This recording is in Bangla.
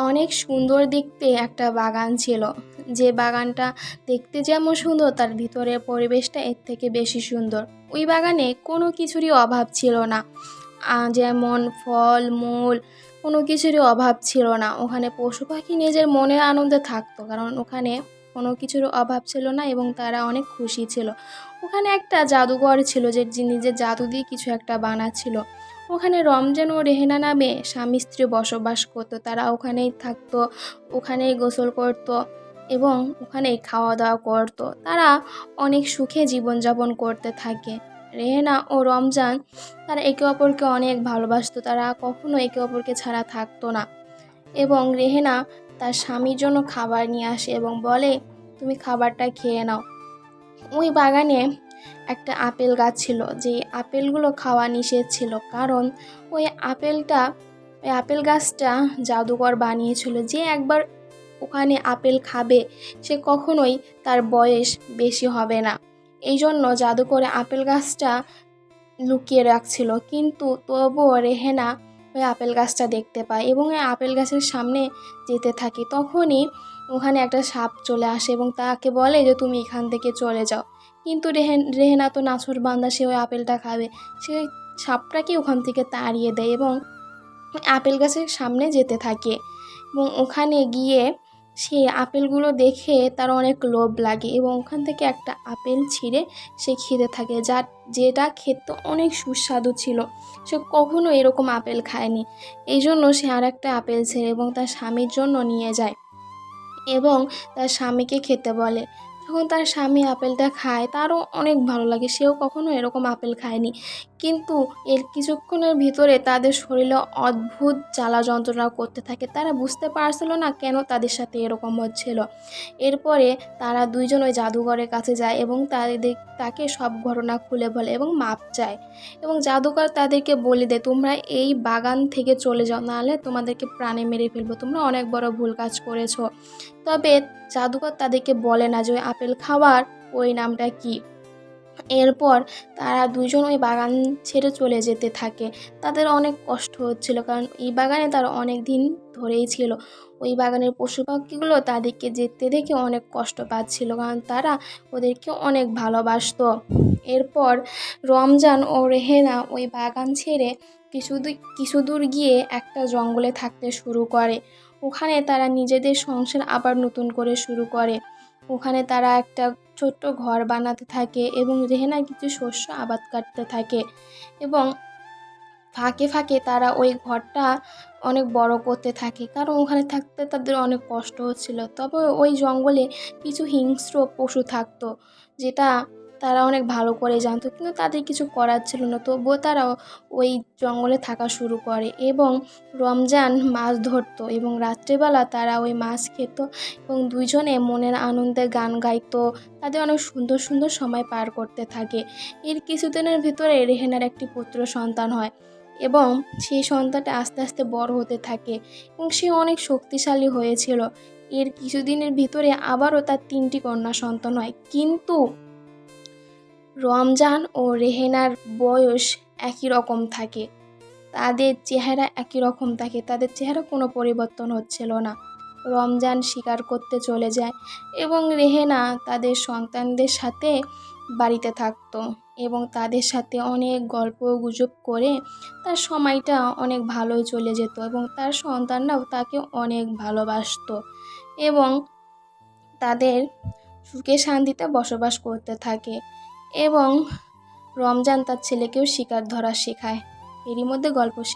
অনেক সুন্দর দেখতে একটা বাগান ছিল। যে বাগানটা দেখতে যেমন সুন্দর তার ভিতরের পরিবেশটা এর থেকে বেশি সুন্দর। ওই বাগানে কোনো কিছুরই অভাব ছিল না। যেমন ফল মূল কোনো কিছুরই অভাব ছিল না। ওখানে পশু পাখি নিজের মনের আনন্দে থাকতো, কারণ ওখানে কোনো কিছুর অভাব ছিল না এবং তারা অনেক খুশি ছিল। ওখানে একটা জাদুঘর ছিল যে নিজের জাদু দিয়ে কিছু একটা বানাচ্ছিল। ওখানে রমজান ও রেহেনা নামে স্বামী স্ত্রী বসবাস করতো। তারা ওখানেই থাকতো, ওখানেই গোসল করতো এবং ওখানেই খাওয়া দাওয়া করতো। তারা অনেক সুখে জীবনযাপন করতে থাকে। রেহেনা ও রমজান তারা একে অপরকে অনেক ভালোবাসতো। তারা কখনো একে অপরকে ছাড়া থাকতো না। এবং রেহেনা তার স্বামীর জন্য খাবার নিয়ে আসে এবং বলে, তুমি খাবারটা খেয়ে নাও। ওই বাগানে একটা আপেল গাছ ছিল, যে আপেলগুলো খাওয়া নিষেধ ছিল, কারণ ওই ওই আপেল গাছটা জাদুকর বানিয়েছিল। যে একবার ওখানে আপেল খাবে সে কখনোই তার বয়স বেশি হবে না। এই জন্য জাদু করে আপেল গাছটা লুকিয়ে রাখছিল। কিন্তু তবুও রেহেনা ওই আপেল গাছটা দেখতে পায় এবং ওই আপেল গাছের সামনে যেতে থাকে। তখনই ওখানে একটা সাপ চলে আসে এবং তাকে বলে যে তুমি এখান থেকে চলে যাও। কিন্তু রেহেনা তো নাছোড়বান্দা, সে ওই আপেলটা খাবে। সে সাপটাকে ওখান থেকে তাড়িয়ে দেয় এবং আপেল গাছের সামনে যেতে থাকে। এবং ওখানে গিয়ে সে আপেলগুলো দেখে তার অনেক লোভ লাগে এবং ওখান থেকে একটা আপেল ছিঁড়ে সে খেতে থাকে, যেটা খেতে অনেক সুস্বাদু ছিল। সে কখনো এরকম আপেল খায়নি। এই জন্য সে আর একটা আপেল ছেড়ে এবং তার স্বামীর জন্য নিয়ে যায় এবং তার স্বামীকে খেতে বলে। যখন তার স্বামী আপেলটা খায় তারও অনেক ভালো লাগে, সেও কখনো এরকম আপেল খায়নি। কিন্তু এর কিছুক্ষণের ভিতরে তাদের শরীরে অদ্ভুত জ্বালা যন্ত্রণা করতে থাকে। তারা বুঝতে পারছিল না কেন তাদের সাথে এরকম হচ্ছিল। এরপরে তারা দুইজন ওই জাদুঘরের কাছে যায় এবং তাকে সব ঘটনা খুলে বলে এবং মাপ চায়। এবং জাদুকর তাদেরকে বলে দেয়, তোমরা এই বাগান থেকে চলে যাও, নাহলে তোমাদেরকে প্রাণে মেরে ফেলবো, তোমরা অনেক বড় ভুল কাজ করেছো। তবে জাদুকর তাদেরকে বলে না যে ওই আপেল খাওয়ার পরিণামটা কী। এরপর তারা দুজন ওই বাগান ছেড়ে চলে যেতে থাকে। তাদের অনেক কষ্ট হচ্ছিল, কারণ এই বাগানে তারা অনেক দিন ধরেই ছিল। ওই বাগানের পশু পাখিগুলো তাদেরকে যেতে দেখে অনেক কষ্ট পাচ্ছিল, কারণ তারা ওদেরকে অনেক ভালোবাসতো। এরপর রমজান ও রেহেনা ওই বাগান ছেড়ে কিছু দূর গিয়ে একটা জঙ্গলে থাকতে শুরু করে। ওখানে তারা নিজেদের সংসার আবার নতুন করে শুরু করে। ওখানে তারা একটা ছোট্ট ঘর বানাতে থাকে এবং রেহেনা কিছু শস্য আবাদ করতে থাকে এবং ফাঁকে ফাঁকে তারা ওই ঘরটা অনেক বড় করতে থাকে, কারণ ওখানে থাকতে তাদের অনেক কষ্ট হচ্ছিল। তবে ওই জঙ্গলে কিছু হিংস্র পশু থাকতো, যেটা তারা অনেক ভালো করে জানতো, কিন্তু তাদের কিছু করার ছিল না। তবুও তারা ওই জঙ্গলে থাকা শুরু করে এবং রমজান মাছ ধরতো এবং রাত্রেবেলা তারা ওই মাছ খেত এবং দুইজনে মনের আনন্দে গান গাইতো। তাদের অনেক সুন্দর সুন্দর সময় পার করতে থাকে। এর কিছুদিনের ভিতরে রেহেনার একটি পুত্র সন্তান হয় এবং সেই সন্তানটা আস্তে আস্তে বড় হতে থাকে এবং সে অনেক শক্তিশালী হয়েছিল। এর কিছুদিনের ভিতরে আবারও তার 3টি কন্যা সন্তান হয়, কিন্তু রমজান ও রেহেনার বয়স একই রকম থাকে, তাদের চেহারা একই রকম থাকে, তাদের চেহারা কোনো পরিবর্তন হচ্ছিল না। রমজান শিকার করতে চলে যায় এবং রেহেনা তাদের সন্তানদের সাথে বাড়িতে থাকতো এবং তাদের সাথে অনেক গল্প গুজব করে তার সময়টা অনেক ভালোই চলে যেত এবং তার সন্তানরাও তাকে অনেক ভালোবাসতো এবং তাদের সুখে শান্তিতে বসবাস করতে থাকে। এবং রমজান তার ছেলেকেও শিকার ধরা শেখায়। এরই মধ্যে গল্প শেষ।